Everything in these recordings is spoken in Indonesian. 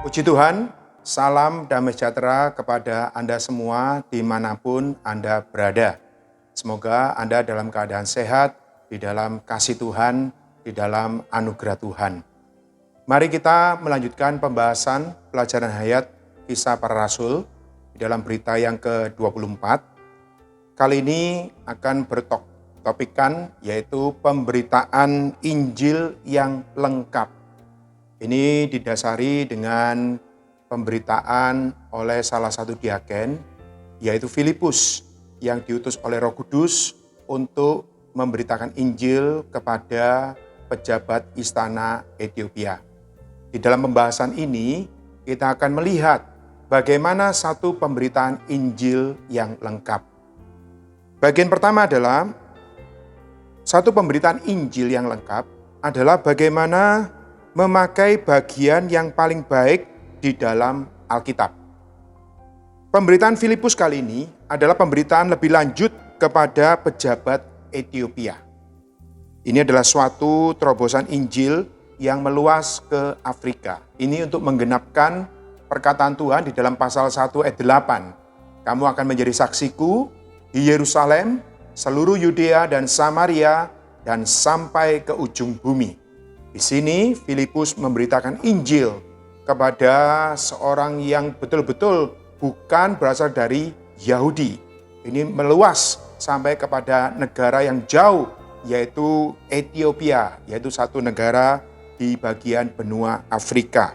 Puji Tuhan, salam damai sejahtera kepada Anda semua dimanapun Anda berada. Semoga Anda dalam keadaan sehat, di dalam kasih Tuhan, di dalam anugerah Tuhan. Mari kita melanjutkan pembahasan pelajaran hayat Kisah Para Rasul di dalam berita yang ke-24. Kali ini akan bertopikkan yaitu pemberitaan Injil yang lengkap. Ini didasari dengan pemberitaan oleh salah satu diaken, yaitu Filipus, yang diutus oleh Roh Kudus untuk memberitakan Injil kepada pejabat istana Ethiopia. Di dalam pembahasan ini, kita akan melihat bagaimana satu pemberitaan Injil yang lengkap. Bagian pertama adalah, satu pemberitaan Injil yang lengkap adalah bagaimana memakai bagian yang paling baik di dalam Alkitab. Pemberitaan Filipus kali ini adalah pemberitaan lebih lanjut kepada pejabat Ethiopia. Ini adalah suatu terobosan Injil yang meluas ke Afrika. Ini untuk menggenapkan perkataan Tuhan di dalam pasal 1 ayat 8. Kamu akan menjadi saksiku di Yerusalem, seluruh Yudea dan Samaria, dan sampai ke ujung bumi. Di sini Filipus memberitakan Injil kepada seorang yang betul-betul bukan berasal dari Yahudi. Ini meluas sampai kepada negara yang jauh, yaitu Ethiopia, yaitu satu negara di bagian benua Afrika.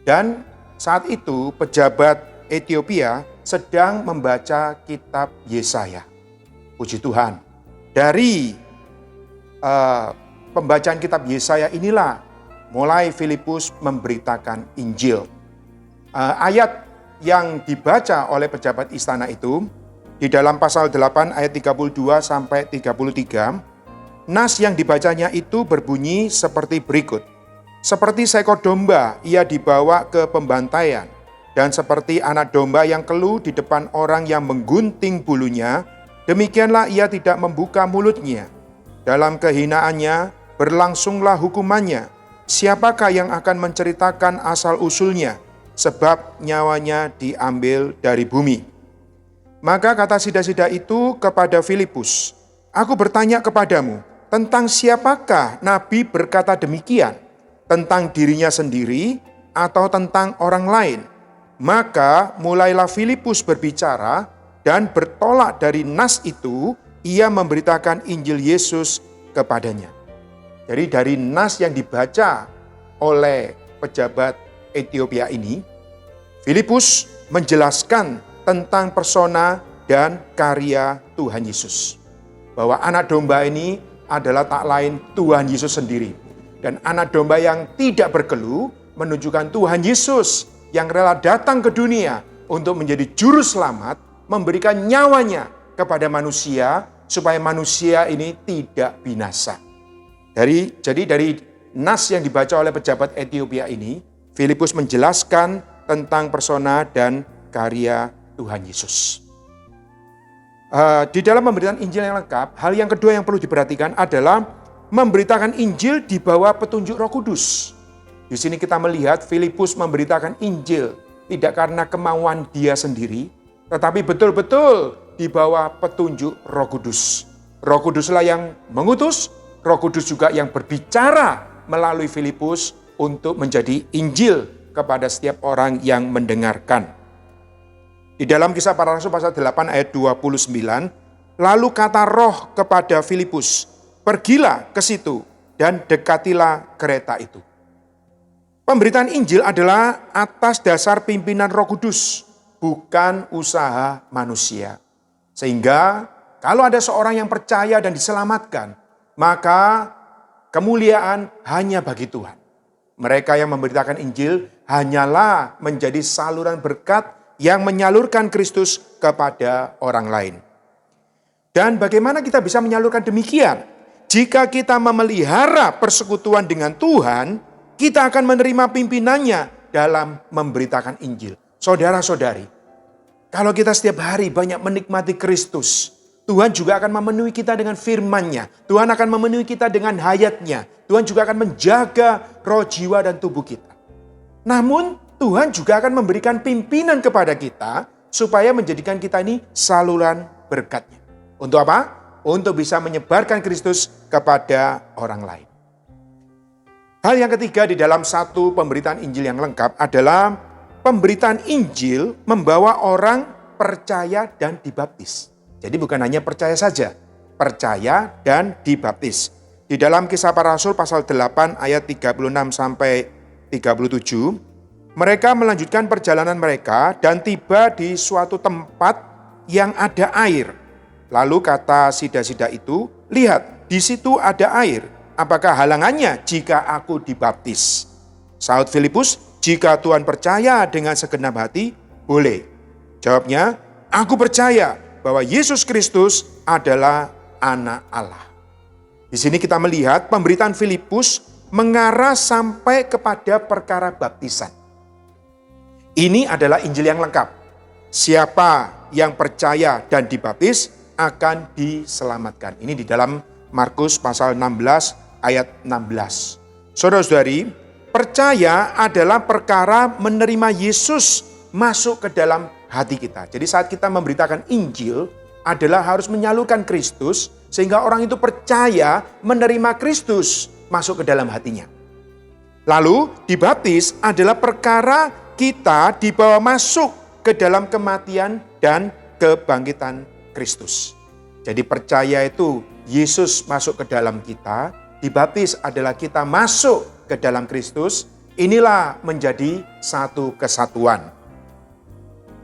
Dan saat itu pejabat Ethiopia sedang membaca kitab Yesaya. Puji Tuhan. Dari pembacaan kitab Yesaya inilah mulai Filipus memberitakan Injil. Ayat yang dibaca oleh pejabat istana itu di dalam pasal 8 ayat 32 sampai 33, nas yang dibacanya itu berbunyi seperti berikut. Seperti seekor domba ia dibawa ke pembantaian, dan seperti anak domba yang keluh di depan orang yang menggunting bulunya, demikianlah ia tidak membuka mulutnya. Dalam kehinaannya berlangsunglah hukumannya. Siapakah yang akan menceritakan asal-usulnya? Sebab nyawanya diambil dari bumi. Maka kata sida-sida itu kepada Filipus, aku bertanya kepadamu, tentang siapakah Nabi berkata demikian? Tentang dirinya sendiri atau tentang orang lain? Maka mulailah Filipus berbicara dan bertolak dari nas itu, ia memberitakan Injil Yesus kepadanya. Jadi dari nas yang dibaca oleh pejabat Ethiopia ini, Filipus menjelaskan tentang persona dan karya Tuhan Yesus. Bahwa anak domba ini adalah tak lain Tuhan Yesus sendiri. Dan anak domba yang tidak berkeluh menunjukkan Tuhan Yesus yang rela datang ke dunia untuk menjadi juru selamat, memberikan nyawanya kepada manusia supaya manusia ini tidak binasa. Jadi dari nas yang dibaca oleh pejabat Ethiopia ini, Filipus menjelaskan tentang persona dan karya Tuhan Yesus. Di dalam pemberitaan Injil yang lengkap, hal yang kedua yang perlu diperhatikan adalah memberitakan Injil di bawah petunjuk Roh Kudus. Di sini kita melihat Filipus memberitakan Injil tidak karena kemauan dia sendiri, tetapi betul-betul di bawah petunjuk Roh Kudus. Roh Kuduslah yang mengutus, Roh Kudus juga yang berbicara melalui Filipus untuk menjadi Injil kepada setiap orang yang mendengarkan. Di dalam Kisah Para Rasul pasal 8 ayat 29, lalu kata Roh kepada Filipus, pergilah ke situ dan dekatilah kereta itu. Pemberitaan Injil adalah atas dasar pimpinan Roh Kudus, bukan usaha manusia. Sehingga kalau ada seorang yang percaya dan diselamatkan, maka kemuliaan hanya bagi Tuhan. Mereka yang memberitakan Injil hanyalah menjadi saluran berkat yang menyalurkan Kristus kepada orang lain. Dan bagaimana kita bisa menyalurkan demikian? Jika kita memelihara persekutuan dengan Tuhan, kita akan menerima pimpinannya dalam memberitakan Injil. Saudara-saudari, kalau kita setiap hari banyak menikmati Kristus, Tuhan juga akan memenuhi kita dengan firman-Nya. Tuhan akan memenuhi kita dengan hayat-Nya. Tuhan juga akan menjaga roh, jiwa, dan tubuh kita. Namun Tuhan juga akan memberikan pimpinan kepada kita supaya menjadikan kita ini saluran berkat-Nya. Untuk apa? Untuk bisa menyebarkan Kristus kepada orang lain. Hal yang ketiga di dalam satu pemberitaan Injil yang lengkap adalah pemberitaan Injil membawa orang percaya dan dibaptis. Jadi bukan hanya percaya saja, percaya dan dibaptis. Di dalam Kisah Para Rasul pasal 8 ayat 36 sampai 37, mereka melanjutkan perjalanan mereka dan tiba di suatu tempat yang ada air. Lalu kata sida-sida itu, "Lihat, di situ ada air. Apakah halangannya jika aku dibaptis?" Saud Filipus, "Jika Tuhan percaya dengan segenap hati, boleh." Jawabnya, "Aku percaya bahwa Yesus Kristus adalah Anak Allah." Di sini kita melihat pemberitaan Filipus mengarah sampai kepada perkara baptisan. Ini adalah Injil yang lengkap. Siapa yang percaya dan dibaptis akan diselamatkan. Ini di dalam Markus pasal 16 ayat 16. Saudara-saudari, percaya adalah perkara menerima Yesus masuk ke dalam hati kita. Jadi saat kita memberitakan Injil adalah harus menyalurkan Kristus sehingga orang itu percaya menerima Kristus masuk ke dalam hatinya. Lalu dibaptis adalah perkara kita dibawa masuk ke dalam kematian dan kebangkitan Kristus. Jadi percaya itu Yesus masuk ke dalam kita, dibaptis adalah kita masuk ke dalam Kristus, inilah menjadi satu kesatuan.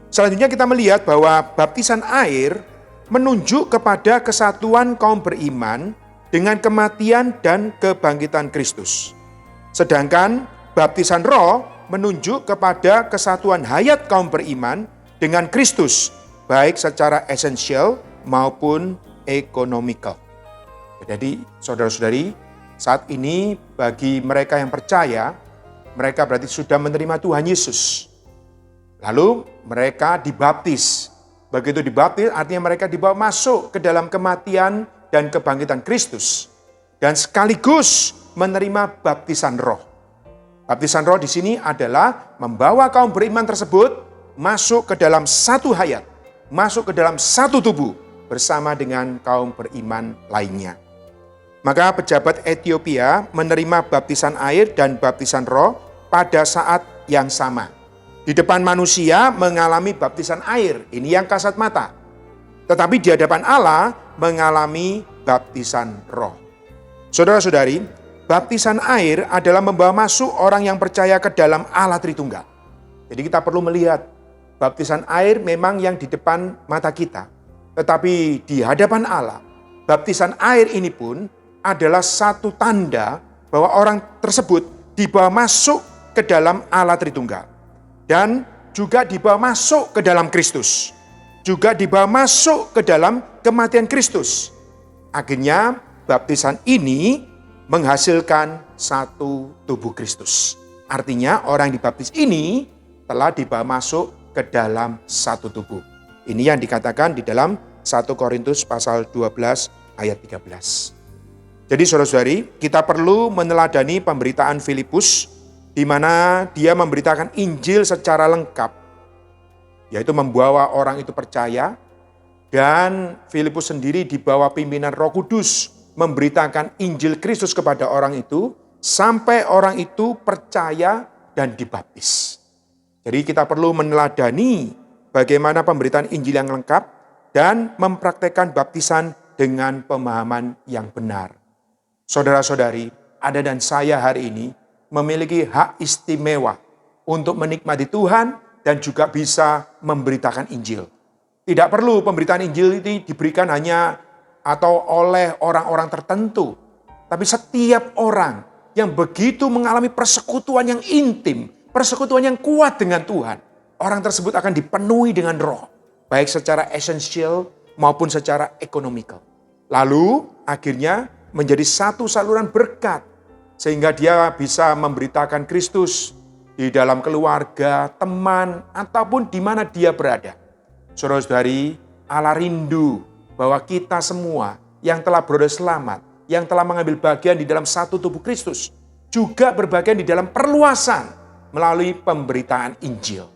Selanjutnya kita melihat bahwa baptisan air menunjuk kepada kesatuan kaum beriman dengan kematian dan kebangkitan Kristus. Sedangkan baptisan roh menunjuk kepada kesatuan hayat kaum beriman dengan Kristus, baik secara esensial maupun ekonomikal. Jadi saudara-saudari, saat ini bagi mereka yang percaya, mereka berarti sudah menerima Tuhan Yesus. Lalu mereka dibaptis. Begitu dibaptis artinya mereka dibawa masuk ke dalam kematian dan kebangkitan Kristus. Dan sekaligus menerima baptisan roh. Baptisan roh di sini adalah membawa kaum beriman tersebut masuk ke dalam satu hayat, masuk ke dalam satu tubuh bersama dengan kaum beriman lainnya. Maka pejabat Ethiopia menerima baptisan air dan baptisan roh pada saat yang sama. Di depan manusia mengalami baptisan air, ini yang kasat mata. Tetapi di hadapan Allah mengalami baptisan roh. Saudara-saudari, baptisan air adalah membawa masuk orang yang percaya ke dalam Allah Tritunggal. Jadi kita perlu melihat baptisan air memang yang di depan mata kita. Tetapi di hadapan Allah, baptisan air ini pun adalah satu tanda bahwa orang tersebut dibawa masuk ke dalam Allah Tritunggal. Dan juga dibawa masuk ke dalam Kristus. Juga dibawa masuk ke dalam kematian Kristus. Akhirnya baptisan ini menghasilkan satu tubuh Kristus. Artinya orang yang dibaptis ini telah dibawa masuk ke dalam satu tubuh. Ini yang dikatakan di dalam 1 Korintus pasal 12 ayat 13. Jadi saudara-saudari, kita perlu meneladani pemberitaan Filipus di mana dia memberitakan Injil secara lengkap, yaitu membawa orang itu percaya, dan Filipus sendiri di bawah pimpinan Roh Kudus memberitakan Injil Kristus kepada orang itu, sampai orang itu percaya dan dibaptis. Jadi kita perlu meneladani bagaimana pemberitaan Injil yang lengkap dan mempraktekkan baptisan dengan pemahaman yang benar. Saudara-saudari, Anda dan saya hari ini memiliki hak istimewa untuk menikmati Tuhan dan juga bisa memberitakan Injil. Tidak perlu pemberitaan Injil ini diberikan hanya atau oleh orang-orang tertentu, tapi setiap orang yang begitu mengalami persekutuan yang intim, persekutuan yang kuat dengan Tuhan, orang tersebut akan dipenuhi dengan roh, baik secara esensial maupun secara ekonomikal. Lalu akhirnya menjadi satu saluran berkat, sehingga dia bisa memberitakan Kristus di dalam keluarga, teman, ataupun di mana dia berada. Saudara-saudari, Allah rindu bahwa kita semua yang telah beroleh selamat, yang telah mengambil bagian di dalam satu tubuh Kristus, juga berbagian di dalam perluasan melalui pemberitaan Injil.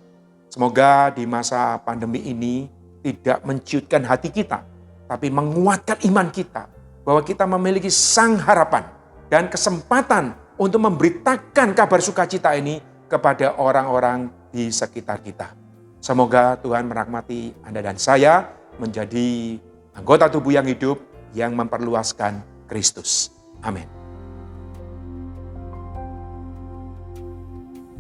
Semoga di masa pandemi ini tidak menciutkan hati kita, tapi menguatkan iman kita bahwa kita memiliki sang harapan dan kesempatan untuk memberitakan kabar sukacita ini kepada orang-orang di sekitar kita. Semoga Tuhan merahmati Anda dan saya menjadi anggota tubuh yang hidup yang memperluaskan Kristus. Amin.